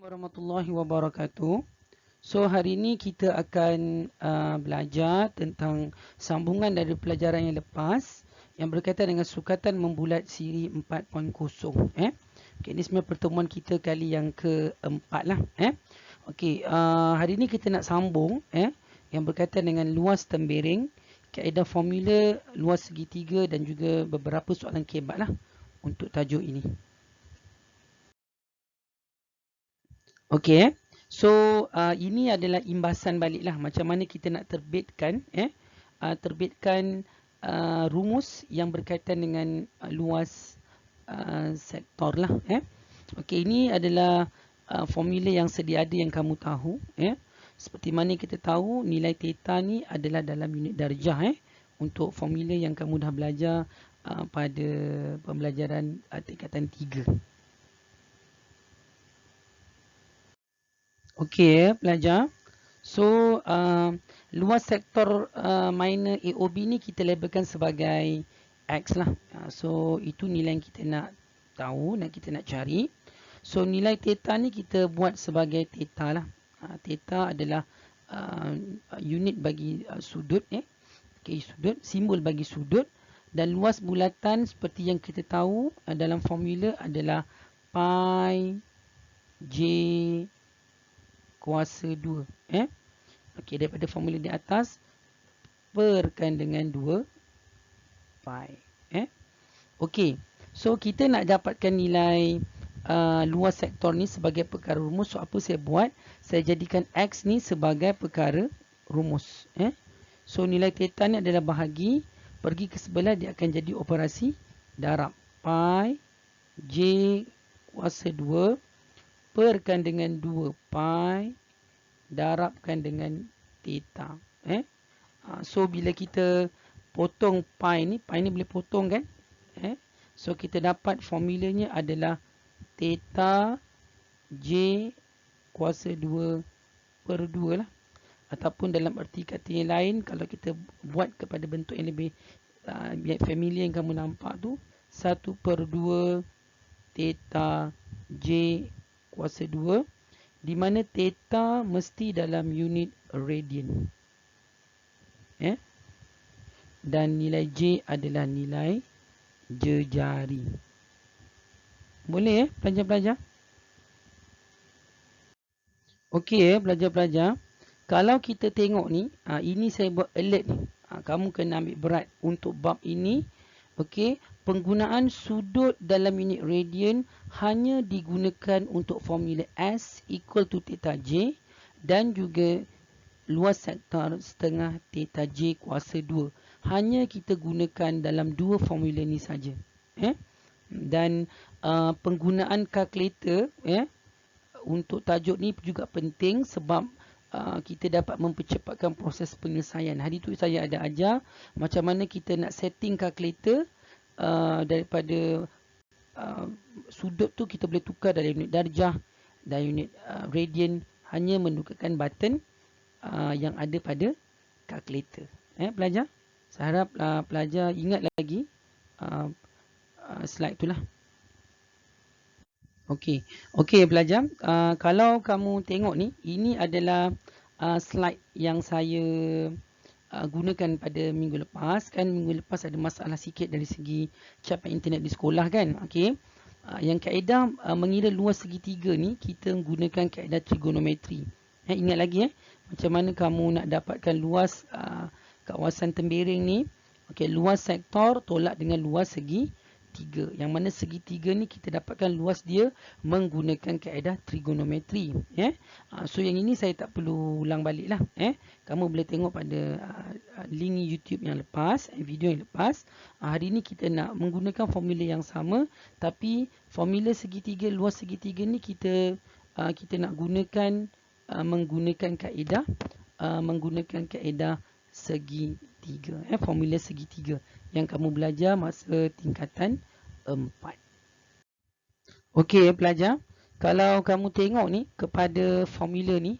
Warahmatullahi wabarakatuh. So hari ini kita akan belajar tentang sambungan dari pelajaran yang lepas yang berkaitan dengan sukatan membulat siri 4.0. Okay, ini sebenarnya pertemuan kita kali yang keempat lah. Okay, hari ini kita nak sambung yang berkaitan dengan luas tembereng, kaedah formula luas segitiga dan juga beberapa soalan kebat lah untuk tajuk ini. Okey, so ini adalah imbasan baliklah macam mana kita nak terbitkan terbitkan rumus yang berkaitan dengan luas sektor lah. Okey, ini adalah formula yang sedia ada yang kamu tahu. Seperti mana kita tahu nilai theta ni adalah dalam unit darjah. Untuk formula yang kamu dah belajar pada pembelajaran tingkatan 3. Okey, pelajar. So, luas sektor minor AOB ni kita labelkan sebagai X lah. So, itu nilai yang kita nak tahu dan kita nak cari. So, nilai theta ni kita buat sebagai theta lah. Theta adalah unit bagi sudut. Okay, sudut, simbol bagi sudut. Dan luas bulatan seperti yang kita tahu dalam formula adalah pi J kuasa 2. Okey, daripada formula di atas perkan dengan 2 pi. Okey, so kita nak dapatkan nilai luas sektor ni sebagai perkara rumus. So apa saya buat? Saya jadikan X ni sebagai perkara rumus. So nilai theta ni adalah bahagi, pergi ke sebelah dia akan jadi operasi darab. Pi J kuasa 2 perkan dengan 2 pi darabkan dengan theta. So bila kita potong pi ni boleh potong kan? So kita dapat formulanya adalah theta J kuasa 2 per 2 lah. Ataupun dalam erti kata yang lain, kalau kita buat kepada bentuk yang lebih familiar yang kamu nampak tu, 1 per 2 theta J kuasa 2, di mana theta mesti dalam unit radian. Dan nilai J adalah nilai jejari. Boleh pelajar-pelajar? Okey pelajar-pelajar. Kalau kita tengok ni, ini saya buat alert ni. Kamu kena ambil berat untuk bab ini. Okey, penggunaan sudut dalam unit radian hanya digunakan untuk formula S equal to theta J dan juga luas sektor setengah theta J kuasa 2. Hanya kita gunakan dalam dua formula ni saja. Dan penggunaan kalkulator untuk tajuk ni juga penting sebab kita dapat mempercepatkan proses penyelesaian. Hari tu saya ada ajar macam mana kita nak setting kalkulator daripada sudut tu kita boleh tukar dari unit darjah dan unit radian hanya menukarkan button yang ada pada kalkulator. Pelajar, saya harap pelajar ingat lagi slide tu lah. Okey, pelajar, kalau kamu tengok ni, ini adalah slide yang saya gunakan pada minggu lepas. Kan minggu lepas ada masalah sikit dari segi capai internet di sekolah kan. Okey, yang kaedah mengira luas segitiga ni kita menggunakan kaedah trigonometri. Ingat lagi macam mana kamu nak dapatkan luas kawasan tembereng ni. Okey, luas sektor tolak dengan luas segitiga. Yang mana segitiga ni kita dapatkan luas dia menggunakan kaedah trigonometri. So yang ini saya tak perlu ulang balik lah. Kamu boleh tengok pada link YouTube yang lepas, video yang lepas. Hari ini kita nak menggunakan formula yang sama, tapi formula segitiga, luas segitiga ni kita nak gunakan menggunakan kaedah segitiga. Formula segitiga yang kamu belajar masa tingkatan 4. Okey pelajar, kalau kamu tengok ni kepada formula ni,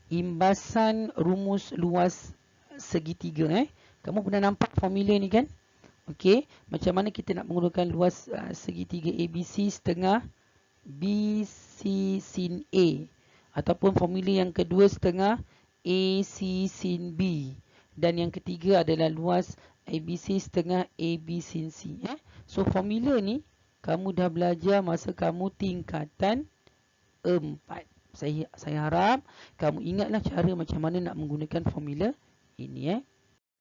imbasan rumus luas segitiga, kamu pernah nampak formula ni kan? Okey, macam mana kita nak menggunakan luas segitiga ABC setengah BC ABC sin A. Ataupun formula yang kedua setengah AC sin B. Dan yang ketiga adalah luas ABC setengah AB sin C. So formula ni kamu dah belajar masa kamu tingkatan 4. Saya harap kamu ingatlah cara macam mana nak menggunakan formula ini.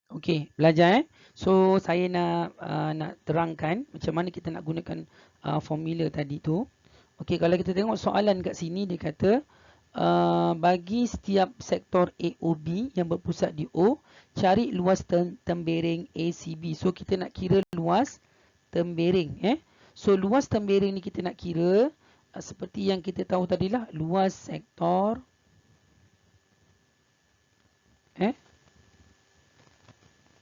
Okey, belajar So saya nak terangkan macam mana kita nak gunakan formula tadi tu. Okey, kalau kita tengok soalan kat sini dia kata bagi setiap sektor AOB yang berpusat di O, cari luas tembereng ACB. So kita nak kira luas tembereng. So luas tembereng ni kita nak kira seperti yang kita tahu tadilah, luas sektor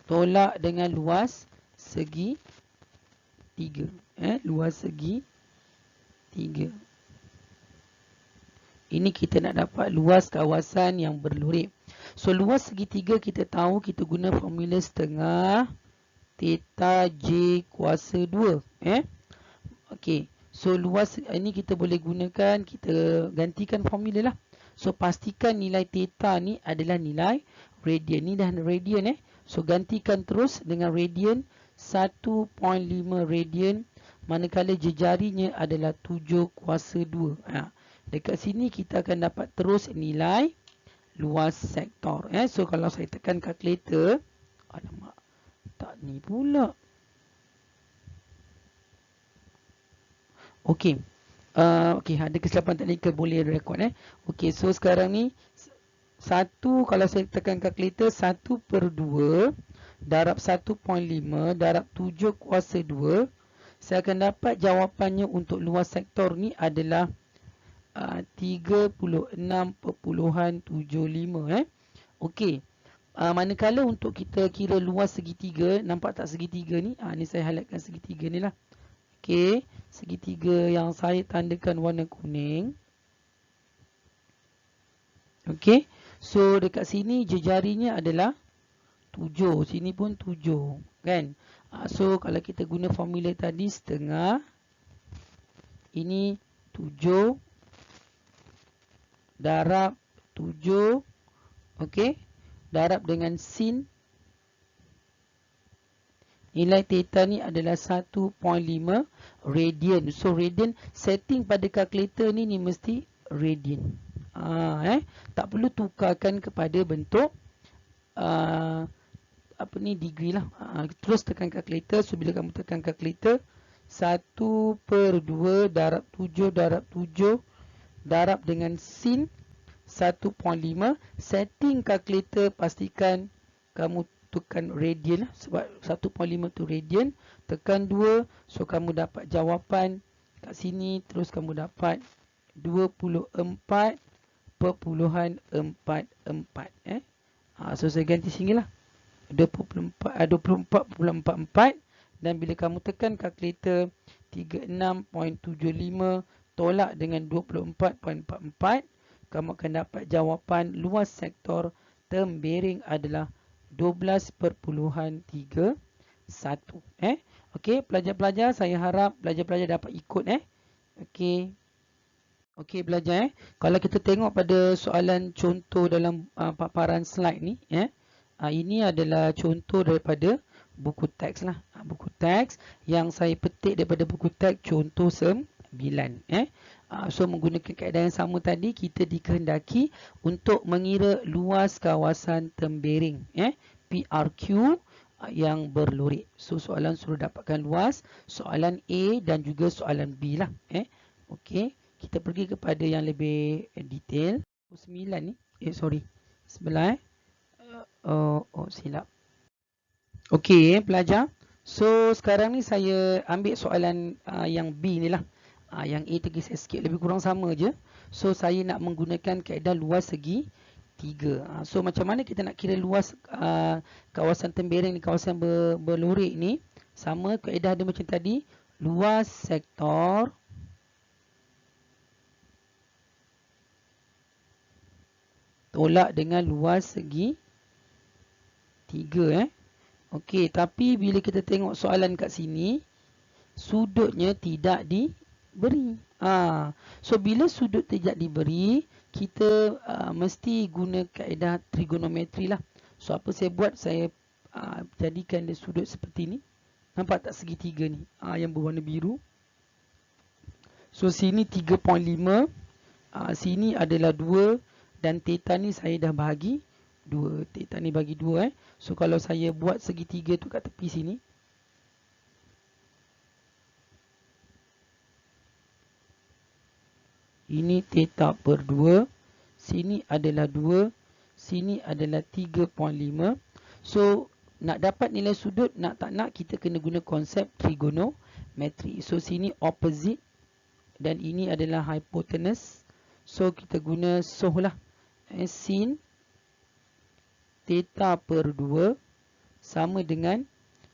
tolak dengan luas segi 3. Luas segi 3. Ini kita nak dapat luas kawasan yang berlurip. So luas segi 3 kita tahu kita guna formula setengah theta J kuasa 2. Okey. So luas ini kita boleh gunakan, kita gantikan formula lah. So pastikan nilai theta ni adalah nilai radian. Ni dah radian So gantikan terus dengan radian 1.5 radian manakala jejarinya adalah 7 kuasa 2. Dekat sini kita akan dapat terus nilai luas sektor. So kalau saya tekan kalkulator, alamak, tak ni pula. Okey. Okey, ada kesilapan teknikal, boleh rekod Okey, so sekarang ni 1, kalau saya tekan kalkulator, 1/2 darab 1.5 darab 7 kuasa 2, saya akan dapat jawapannya untuk luas sektor ni adalah 36.75. Okey. Manakala untuk kita kira luas segitiga, nampak tak segitiga ni? Ni saya highlightkan segitiga ni lah. Okey, segitiga yang saya tandakan warna kuning. Okey. So dekat sini jejarinya adalah 7. Sini pun 7. Kan? So kalau kita guna formula tadi setengah. Ini 7 darab 7. Okey. Darab dengan sin. Nilai theta ni adalah 1.5 radian. So radian setting pada kalkulator ni mesti radian. Tak perlu tukarkan kepada bentuk degree lah. Terus tekan kalkulator. So bila kamu tekan kalkulator, 1/2 darab 7 darab 7 darab dengan sin 1.5. Setting kalkulator, pastikan kamu tekan radian lah, sebab 1.5 tu radian. Tekan 2, so kamu dapat jawapan kat sini. Terus kamu dapat 24.44. So saya ganti sini lah, 24.44. Dan bila kamu tekan kalkulator, 36.75 tolak dengan 24.44, kamu akan dapat jawapan luas sektor tembereng adalah 12.31. Okey, pelajar-pelajar, saya harap pelajar-pelajar dapat ikut Okey. Okey, belajar Kalau kita tengok pada soalan contoh dalam paparan slide ni ini adalah contoh daripada buku teks lah. Buku teks yang saya petik daripada buku teks contoh 9. So menggunakan kaedah yang sama tadi, kita dikehendaki untuk mengira luas kawasan tembereng PRQ yang berlurik. So soalan suruh dapatkan luas, soalan A dan juga soalan B lah. Okey, kita pergi kepada yang lebih detail. 9 ni, sebelah silap. Okey, pelajar. So sekarang ni saya ambil soalan yang B ni lah. Yang A tergeser sikit, lebih kurang sama je. So saya nak menggunakan kaedah luas segi 3. So macam mana kita nak kira luas kawasan tembereng ni, kawasan berlurik ni? Sama kaedah dia macam tadi. Luas sektor tolak dengan luas segi 3. Okey, tapi bila kita tengok soalan kat sini, sudutnya tidak beri. So bila sudut tidak diberi, kita mesti guna kaedah trigonometri lah. So apa saya buat, saya jadikan dia sudut seperti ni. Nampak tak segitiga ni yang berwarna biru? So sini 3.5, sini adalah 2 dan theta ni saya dah bahagi 2. Theta ni bagi 2 So kalau saya buat segitiga tu kat tepi sini, ini theta per 2, sini adalah 2, sini adalah 3.5. So nak dapat nilai sudut, nak tak nak, kita kena guna konsep trigonometri. So sini opposite dan ini adalah hypotenuse. So kita guna soh lah. Sin theta per 2 sama dengan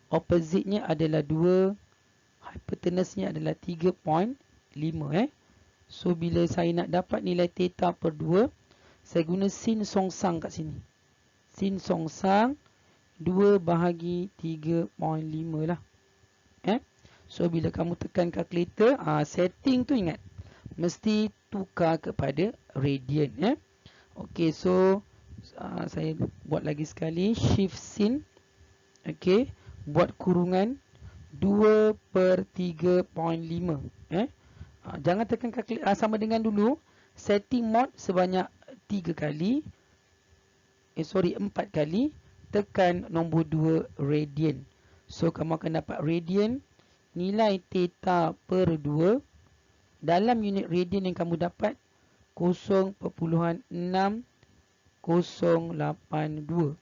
opposite-nya adalah 2, hypotenuse-nya adalah 3.5 So bila saya nak dapat nilai theta per 2, saya guna sin songsang kat sini. Sin songsang 2 bahagi 3.5 lah. So bila kamu tekan kalkulator, setting tu ingat, mesti tukar kepada radian. Okey, so saya buat lagi sekali, shift sin. Okey, buat kurungan 2 per 3.5. Jangan tekan kalkulator, sama dengan dulu, setting mod sebanyak 3 kali. 4 kali, tekan nombor 2 radian. So kamu akan dapat radian, nilai theta per 2 dalam unit radian yang kamu dapat 0.6082.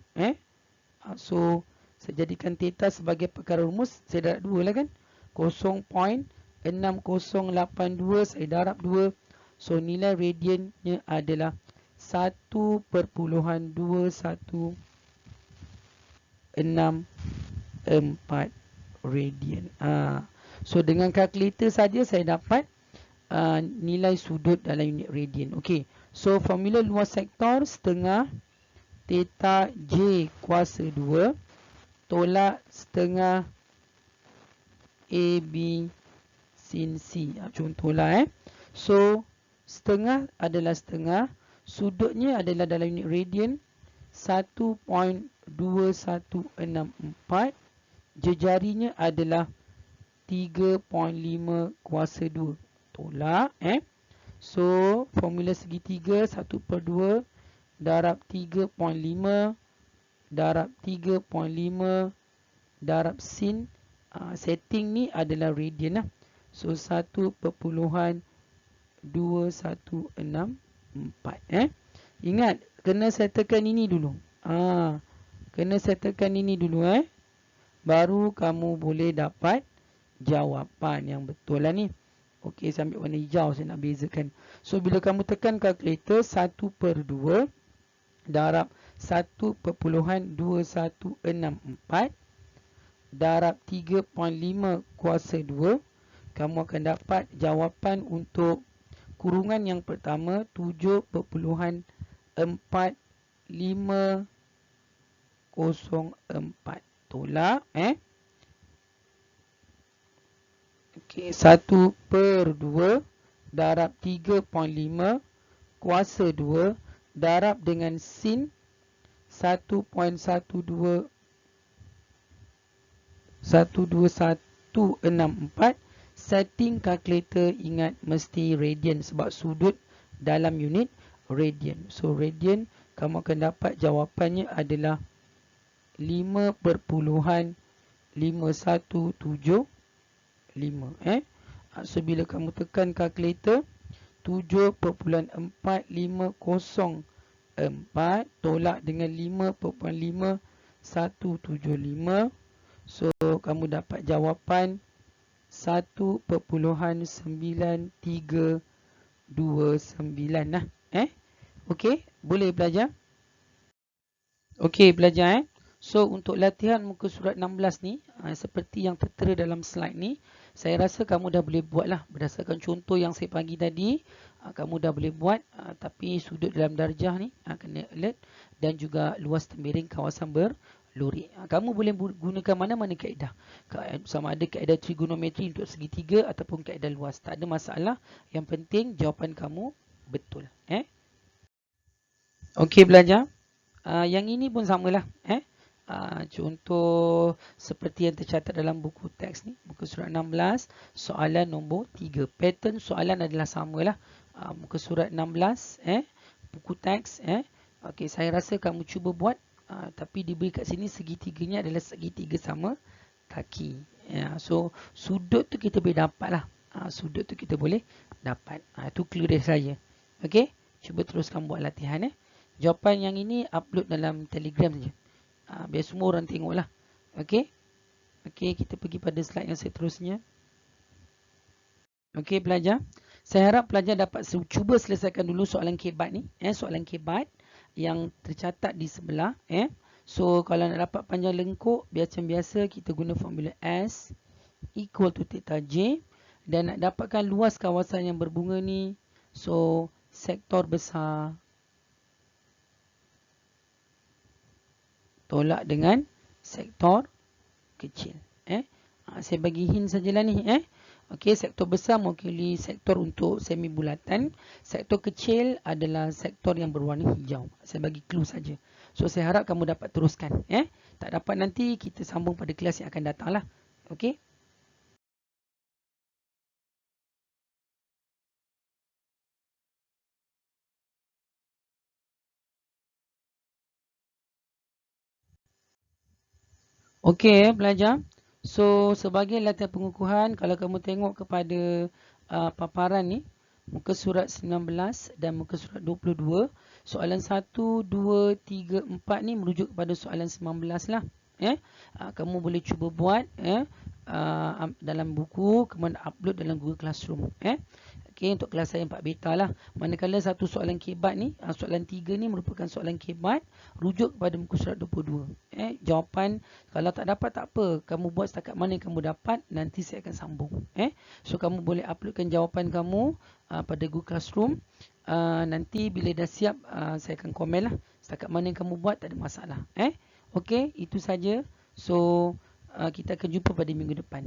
So saya jadikan theta sebagai perkara rumus, saya darab 2 lah kan. 0.6082 saya darab 2. So nilai radiannya adalah 1.2164 radian. So dengan kalkulator saja saya dapat nilai sudut dalam unit radian. Okey. So formula luas sektor setengah theta J kuasa 2 tolak setengah AB sin C. Contohlah So setengah adalah setengah, sudutnya adalah dalam unit radian 1.2164, jejarinya adalah 3.5 kuasa 2. Tolak So formula segitiga 1/2 darab 3.5 darab 3.5 darab sin. Setting ni adalah radian lah. So 1.2164. Ingat, kena settlekan ini dulu. Kena settlekan ini dulu baru kamu boleh dapat jawapan yang betul lah ni. Okey, saya ambil warna hijau, saya nak bezakan. So bila kamu tekan kalkulator 1/2 darab 1.2164 darab 3.5 kuasa 2, kamu akan dapat jawapan untuk kurungan yang pertama 7.4504. Tolak Okey, 1/2 darab 3.5 kuasa 2 darab dengan sin 1.12164. Setting kalkulator, ingat mesti radian sebab sudut dalam unit radian. So radian kamu akan dapat jawapannya adalah 5.5175. So bila kamu tekan kalkulator 7.4504 tolak dengan 5.5175. So kamu dapat jawapan 1.9329 lah. Okey, boleh belajar? Okey, belajar So untuk latihan muka surat 16 ni, seperti yang tertera dalam slide ni, saya rasa kamu dah boleh buat lah berdasarkan contoh yang saya bagi tadi. Kamu dah boleh buat, tapi sudut dalam darjah ni kena alert, dan juga luas tembiring kawasan lurik. Kamu boleh gunakan mana-mana kaedah. Sama ada kaedah trigonometri untuk segitiga ataupun kaedah luas. Tak ada masalah. Yang penting jawapan kamu betul. Okey belajar. Yang ini pun samalah. Contoh seperti yang tercatat dalam buku teks ni. Muka surat 16. Soalan nombor 3. Pattern soalan adalah samalah. Muka surat 16. Buku teks. Okey, saya rasa kamu cuba buat. Tapi diberi kat sini segitiganya adalah segitiga sama kaki. So sudut tu kita boleh dapat lah. Sudut tu kita boleh dapat. Itu clue dari saya. Okey, cuba teruskan buat latihan. Jawapan yang ini upload dalam Telegram saja. Biar semua orang tengok lah. Okey. Okey, kita pergi pada slide yang seterusnya. Okey pelajar. Saya harap pelajar dapat cuba selesaikan dulu soalan kebat ni. Soalan kebat yang tercatat di sebelah. So kalau nak dapat panjang lengkuk, biasa kita guna formula S equal to theta J. Dan nak dapatkan luas kawasan yang berbunga ni, so sektor besar tolak dengan sektor kecil. Saya bagi hint sajalah ni. Okey, sektor besar mewakili sektor untuk semi bulatan. Sektor kecil adalah sektor yang berwarna hijau. Saya bagi clue saja. So saya harap kamu dapat teruskan. Tak dapat nanti kita sambung pada kelas yang akan datang lah. Okey. Okey, pelajar. So sebagai latihan pengukuhan, kalau kamu tengok kepada paparan ni, muka surat 19 dan muka surat 22, soalan 1, 2, 3, 4 ni merujuk kepada soalan 19 lah. Kamu boleh cuba buat dalam buku, kemudian upload dalam Google Classroom. Okey, untuk kelas saya 4 beta lah. Manakala satu soalan kebat ni, soalan 3 ni merupakan soalan kebat, rujuk kepada muka surat 22. Jawapan kalau tak dapat tak apa, kamu buat setakat mana yang kamu dapat, nanti saya akan sambung. So kamu boleh uploadkan jawapan kamu pada Google Classroom. Nanti bila dah siap, saya akan komen lah setakat mana yang kamu buat, tak ada masalah. Okey, itu saja. So kita akan jumpa pada minggu depan.